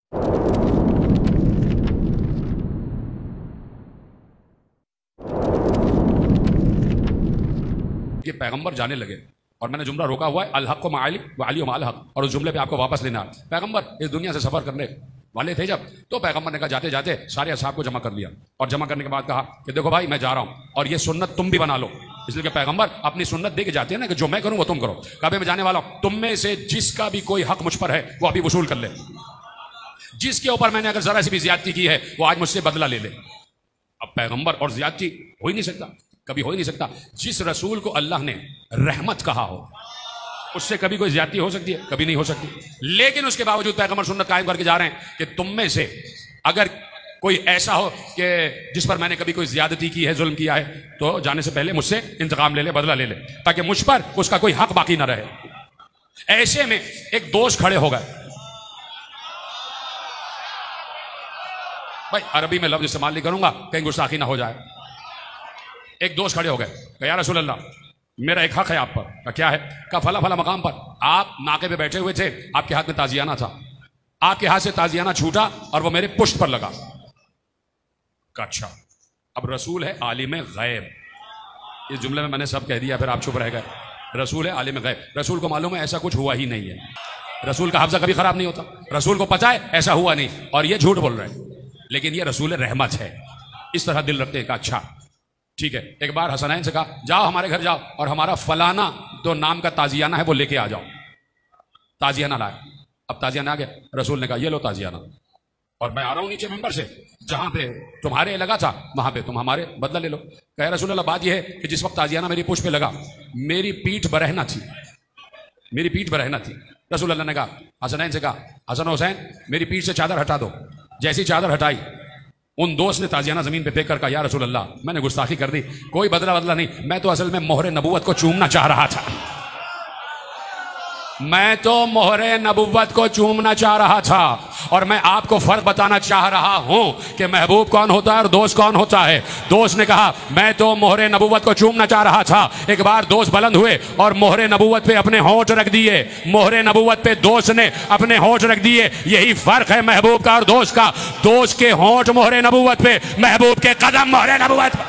ये पैगंबर जाने लगे और मैंने जुमला रोका हुआ है, अल हक़ माअली व अली माअल हक़, और उस जुमले पे आपको वापस लेना है। पैगंबर इस दुनिया से सफर करने वाले थे जब, तो पैगंबर ने कहा जाते जाते सारे असहाब को जमा कर लिया, और जमा करने के बाद कहा कि देखो भाई मैं जा रहा हूं और ये सुन्नत तुम भी बना लो। इसलिए कि पैगंबर अपनी सुन्नत दे के जाते हैं ना कि जो मैं करूं वो तुम करो। काबे में जाने वाला हूं, तुम में से जिसका भी कोई हक मुझ पर है वो अभी वसूल कर ले, जिसके ऊपर मैंने अगर जरा सी भी ज्यादती की है वो आज मुझसे बदला ले ले। अब पैगंबर और ज्यादती हो ही नहीं सकता, कभी हो ही नहीं सकता। जिस रसूल को अल्लाह ने रहमत कहा हो उससे कभी कोई ज्यादती हो सकती है? कभी नहीं हो सकती। लेकिन उसके बावजूद पैगंबर सुन्नत कायम करके जा रहे हैं कि तुम में से अगर कोई ऐसा हो कि जिस पर मैंने कभी कोई ज्यादती की है, जुल्म किया है, तो जाने से पहले मुझसे इंतकाम ले ले, बदला ले ले, ताकि मुझ पर उसका कोई हक बाकी ना रहे। ऐसे में एक दोस्त खड़े हो गए, भाई अरबी में लफ्ज इस्तेमाल नहीं करूंगा कहीं गुस्ताखी ना हो जाए। एक दोस्त खड़े हो गए, या रसूल अल्लाह मेरा एक हक है आप पर। क्या है? का फला फला मकाम पर आप नाके पे बैठे हुए थे, आपके हाथ में ताजियाना था, आपके हाथ से ताजियाना छूटा और वो मेरे पुष्ट पर लगा। अच्छा, अब रसूल है आलिम गैब, इस जुमले में मैंने सब कह दिया, फिर आप चुप रह गए। रसूल है आलिम गैब, रसूल को मालूम है ऐसा कुछ हुआ ही नहीं है, रसूल का हफ्जा कभी खराब नहीं होता, रसूल को पता है ऐसा हुआ नहीं, और ये झूठ बोल रहे हैं। लेकिन ये रसूल रहमत है, इस तरह दिल रखते हैं। अच्छा ठीक है। एक बार हसनैन से कहा जाओ हमारे घर जाओ और हमारा फलाना जो नाम का ताजियाना है वो लेके आ जाओ। ताजियाना लाए, अब ताजियाना आ गया, रसूल ने कहा ये लो ताजियाना, और मैं आ रहा हूं नीचे मेंबर से, जहां पे तुम्हारे लगा था वहां पे तुम हमारे बदला ले लो। कह रसूल अल्लाह बात यह है कि जिस वक्त ताजियाना मेरी पुष्प पे लगा मेरी पीठ बरहना थी, मेरी पीठ बरहना थी। रसूल अल्लाह ने कहा हसनैन से कहा हसन हुसैन मेरी पीठ से चादर हटा दो। जैसी चादर हटाई उन दोस्त ने ताजियाना जमीन पे फेंक कर कहा या रसूल अल्लाह मैंने गुस्ताखी कर दी, कोई बदला नहीं, मैं तो असल में मोहरे नबूवत को चूमना चाह रहा था, मैं तो मोहरे नबूवत को चूमना चाह रहा था। और मैं आपको फर्क बताना चाह रहा हूं कि महबूब कौन होता है और दोस्त कौन होता है। दोस्त ने कहा मैं तो मोहरे नबूवत को चूमना चाह रहा था। एक बार दोस्त बुलंद हुए और मोहरे नबूवत पे अपने होंठ रख दिए, मोहरे नबूवत पे दोस्त ने अपने होंठ रख दिए। यही फर्क है महबूब का और दोस्त का, दोस्त के होंठ मोहरे नबूवत पे, महबूब के कदम मोहरे नबूवत पे।